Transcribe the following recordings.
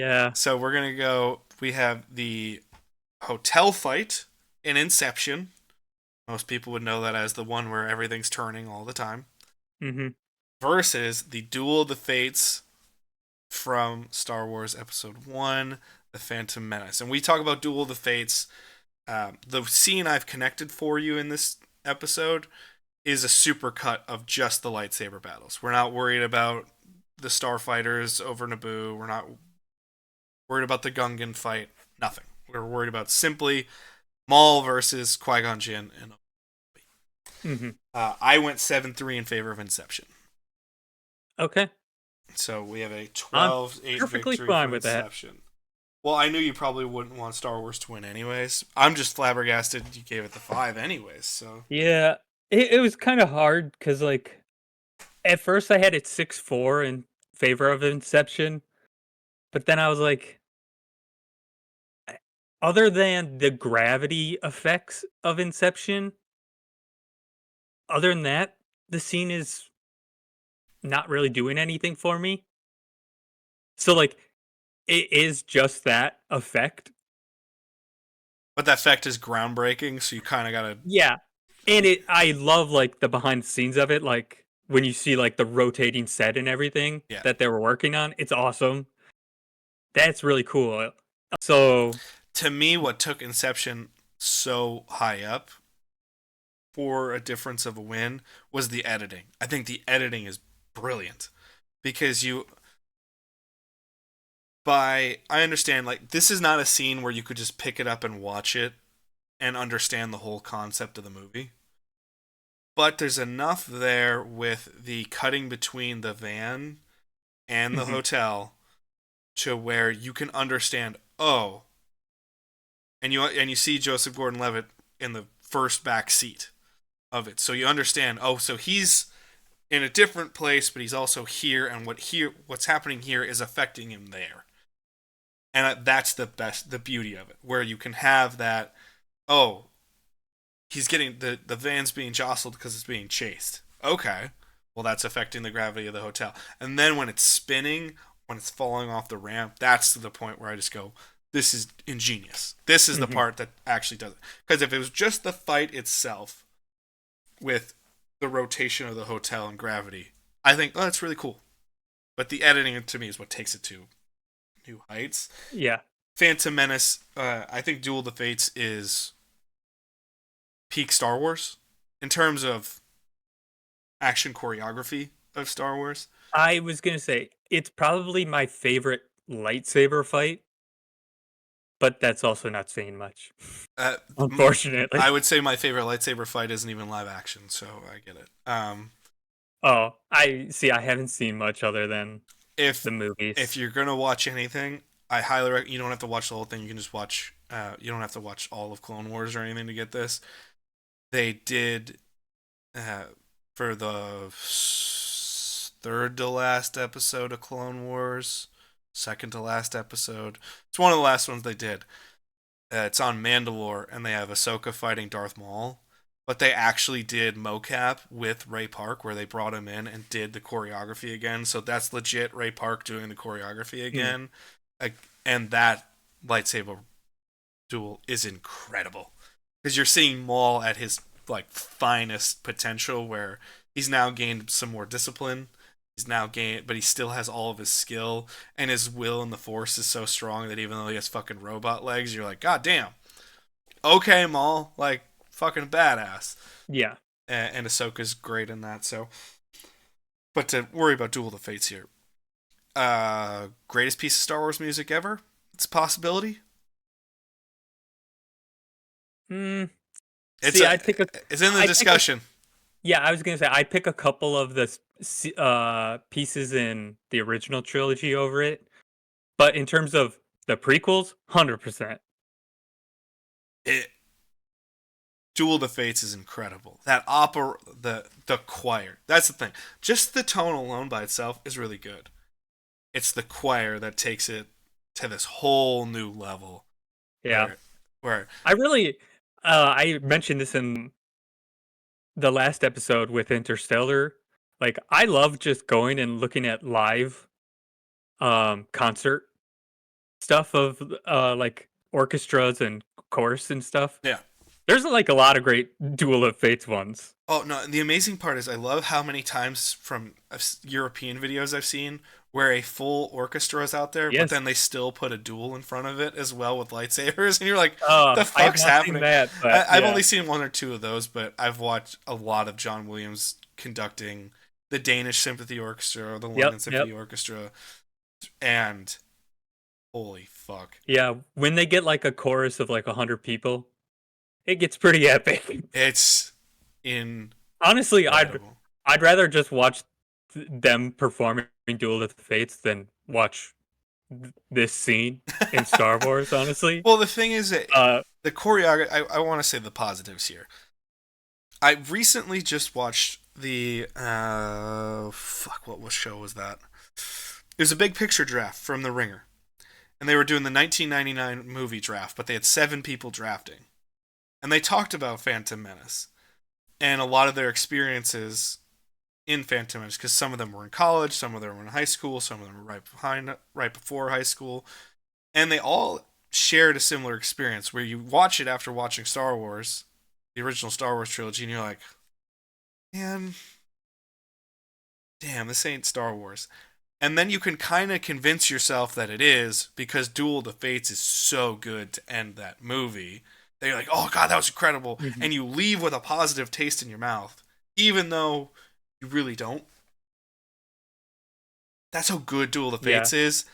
Yeah. So we're gonna go. We have the hotel fight in Inception. Most people would know that as the one where everything's turning all the time. Hmm. Versus the Duel of the Fates from Star Wars Episode 1, The Phantom Menace. And we talk about Duel of the Fates. The scene I've connected for you in this episode is a supercut of just the lightsaber battles. We're not worried about the starfighters over Naboo. We're not worried about the Gungan fight. Nothing. We're worried about simply Maul versus Qui Gon Jinn. And Hmm. I went 7-3 in favor of Inception. Okay. So we have a I'm 12-8 perfectly victory fine for with that. Inception. Well, I knew you probably wouldn't want Star Wars to win anyways. I'm just flabbergasted you gave it the 5 anyways, so. Yeah. It was kind of hard because, like, at first I had it 6-4 in favor of Inception, but then I was like, other than the gravity effects of Inception, other than that, the scene is not really doing anything for me. So, like, it is just that effect. But that effect is groundbreaking, so you kind of gotta. Yeah. And I love, like, the behind the scenes of it, like, when you see, like, the rotating set and everything Yeah. that they were working on, it's awesome. That's really cool. So, To me, what took Inception so high up for a difference of a win was the editing. I think the editing is brilliant because I understand, like, this is not a scene where you could just pick it up and watch it and understand the whole concept of the movie. But there's enough there with the cutting between the van and the mhm, hotel to where you can understand, oh, and you see Joseph Gordon-Levitt in the first back seat of it. So you understand, oh, so he's in a different place, but he's also here, and what's happening here is affecting him there. And that's the beauty of it, where you can have that, oh, he's getting the van's being jostled because it's being chased. Okay, well, that's affecting the gravity of the hotel. And then when it's spinning, when it's falling off the ramp, that's the point where I just go, this is ingenious. This is the mhm. part that actually does it. Because if it was just the fight itself with the rotation of the hotel and gravity, I think, oh, that's really cool. But the editing to me is what takes it to new heights. Yeah. Phantom Menace, I think Duel of the Fates is peak Star Wars in terms of action choreography of Star Wars. I was gonna say it's probably my favorite lightsaber fight, but that's also not saying much, Uh, unfortunately. I would say my favorite lightsaber fight isn't even live action, so I get it. Oh, I see. I haven't seen much other than If the movies. if you're gonna watch anything, I highly recommend. You don't have to watch the whole thing. You can just watch. You don't have to watch all of Clone Wars or anything to get this. They did uh, for the third to last episode of Clone Wars, second to last episode. It's one of the last ones they did. It's on Mandalore, and they have Ahsoka fighting Darth Maul. But they actually did mocap with Ray Park, where they brought him in and did the choreography again. So that's legit Ray Park doing the choreography Hmm. again. And that lightsaber duel is incredible because you're seeing Maul at his like finest potential, where he's now gained some more discipline. He's now gained, but he still has all of his skill, and his will and the Force is so strong that even though he has fucking robot legs, you're like, God damn, okay, Maul, like fucking badass. Yeah. And Ahsoka's great in that. So, but to worry about Duel of the Fates here, greatest piece of Star Wars music ever? It's a possibility. Mm, It's see, a it's in the I pick a, discussion. yeah, I was gonna say I pick a couple of the pieces in the original trilogy over it, but in terms of the prequels, 100%. It Duel of the Fates is incredible. That opera, the choir. That's the thing. Just the tone alone by itself is really good. It's the choir that takes it to this whole new level Yeah. where where I really I mentioned this in the last episode with Interstellar. Like I love just going and looking at live concert stuff of like orchestras and chorus and stuff. Yeah. There's like a lot of great Duel of Fates ones. Oh no! The amazing part is I love how many times from European videos I've seen where a full orchestra is out there, but Yes. then they still put a duel in front of it as well with lightsabers, and you're like, "The I have fuck's not seen happening?" that, but I've yeah. only seen one or two of those, but I've watched a lot of John Williams conducting the Danish Symphony Orchestra or the Yep, London yep. Symphony Orchestra, and holy fuck, Yeah, when they get like a chorus of like 100 people, it gets pretty epic. it's incredible. Honestly, I'd rather just watch them performing Duel of the Fates than watch this scene in Star Wars, honestly. Well, the thing is that Uh the choreography. I want to say the positives here. I recently just watched the fuck, what show was that? It was a big picture draft from The Ringer, and they were doing the 1999 movie draft, but they had 7 people drafting, and they talked about Phantom Menace and a lot of their experiences in Phantom Menace, because some of them were in college, some of them were in high school, some of them were right before high school, and they all shared a similar experience where you watch it after watching Star Wars, the original Star Wars trilogy, and you're like, man, damn, this ain't Star Wars. And then you can kind of convince yourself that it is because Duel of the Fates is so good to end that movie. That you're like, oh god, that was incredible. mhm. And you leave with a positive taste in your mouth, even though you really don't. That's how good Duel of the Yeah. Fates is,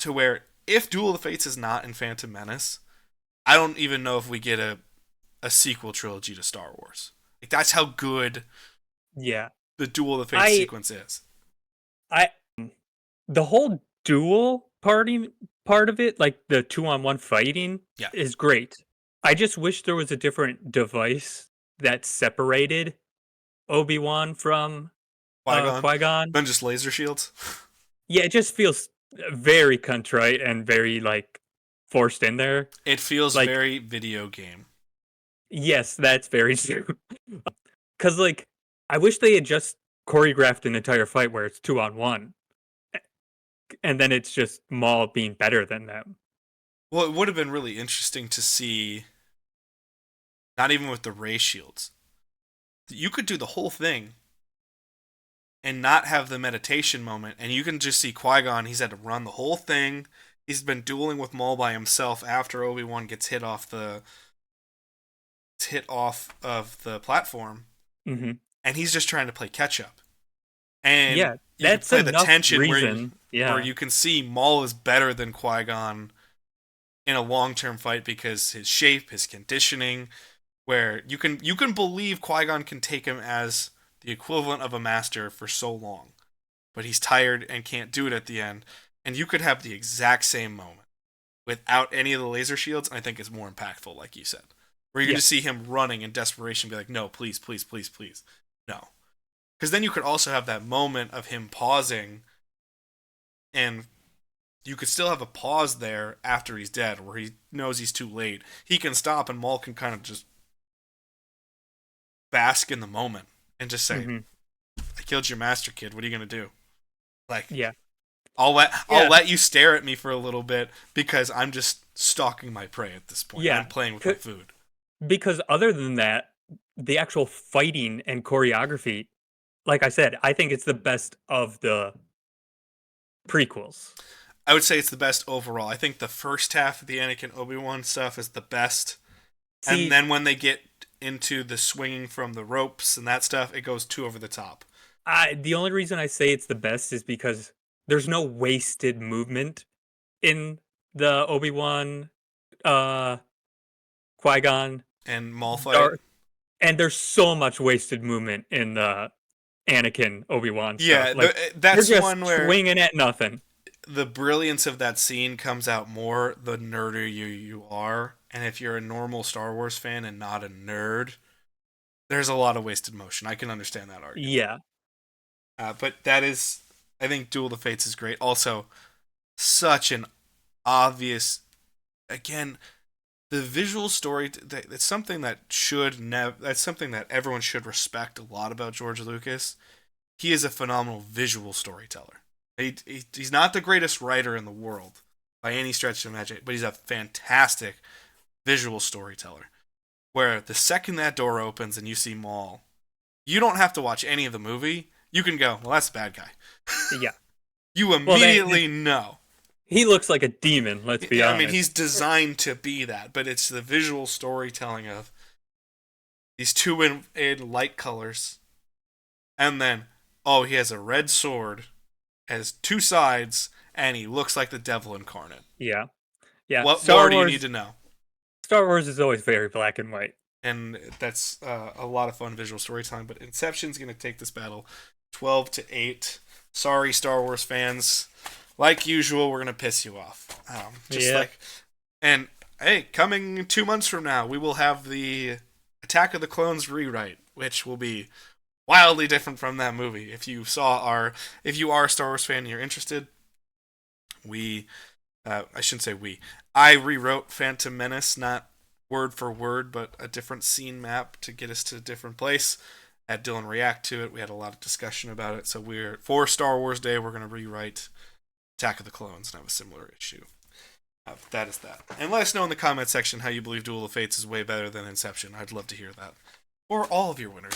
to where if Duel of the Fates is not in Phantom Menace, I don't even know if we get a sequel trilogy to Star Wars. Like, that's how good Yeah. the Duel of the Fates I sequence is. I the whole duel party part of it, like the 2-on-1 fighting Yeah. is great. I just wish there was a different device that separated Obi-Wan from Qui-Gon. Qui-Gon. Then just laser shields. Yeah, it just feels very contrite and very like forced in there. It feels Like, very video game. yes, that's very true. Cause like I wish they had just choreographed an entire fight where it's 2-on-1. And then it's just Maul being better than them. Well, it would have been really interesting to see, not even with the ray shields. You could do the whole thing and not have the meditation moment, and you can just see Qui-Gon, he's had to run the whole thing. He's been dueling with Maul by himself after Obi-Wan gets hit off of the platform, Hmm. and he's just trying to play catch up. And Yeah, you can that's play the enough tension reason. where Yeah. you can see Maul is better than Qui-Gon in a long-term fight because his shape, his conditioning, where you can believe Qui-Gon can take him as the equivalent of a master for so long, but he's tired and can't do it at the end. And you could have the exact same moment without any of the laser shields, and I think it's more impactful, like you said. Where you can Yeah. just see him running in desperation, be like, no, please, please, please, please. No. Because then you could also have that moment of him pausing, and you could still have a pause there after he's dead, where he knows he's too late. He can stop, and Maul can kind of just bask in the moment and just say, Hmm. I killed your master, kid. What are you gonna do? Like, Yeah. I'll Yeah. let you stare at me for a little bit because I'm just stalking my prey at this point. Yeah. I'm playing with my food. Because other than that, the actual fighting and choreography, like I said, I think it's the best of the prequels. I would say it's the best overall. I think the first half of the Anakin Obi-Wan stuff is the best. And See, then when they get into the swinging from the ropes and that stuff, it goes too over the top. the only reason I say it's the best is because there's no wasted movement in the Obi-Wan, uh, Qui-Gon, And Maul fight. Darth, and there's so much wasted movement in the Anakin Obi-Wan stuff. Yeah, Like they're that's just one where swinging at nothing. the brilliance of that scene comes out more the nerdier you are. And if you're a normal Star Wars fan and not a nerd, there's a lot of wasted motion. I can understand that argument. Yeah. But that is, I think Duel of the Fates is great. Also, such an obvious, again, the visual story. It's something that that's something that everyone should respect a lot about George Lucas. He is a phenomenal visual storyteller. He's not the greatest writer in the world by any stretch of imagination, but he's a fantastic visual storyteller. Where the second that door opens and you see Maul, you don't have to watch any of the movie. You can go, well, that's the bad guy. Yeah. You immediately know. He looks like a demon, let's be honest. I mean, he's designed to be that, but it's the visual storytelling of these two in light colors. And then, oh, he has a red sword, has two sides, and he looks like the devil incarnate. Yeah. Yeah. What more do you need to know? Star Wars is always very black and white. And that's a lot of fun visual storytelling. But Inception's going to take this battle 12-8. Sorry, Star Wars fans. Like usual, we're going to piss you off. And hey, coming 2 months from now, we will have the Attack of the Clones rewrite, which will be wildly different from that movie. If you are a Star Wars fan and you're interested, I shouldn't say we. I rewrote Phantom Menace, not word for word, but a different scene map to get us to a different place. Had Dylan react to it. We had a lot of discussion about it. So for Star Wars Day, we're going to rewrite Attack of the Clones and have a similar issue. That is that. And let us know in the comment section how you believe Duel of Fates is way better than Inception. I'd love to hear that. Or all of your winners.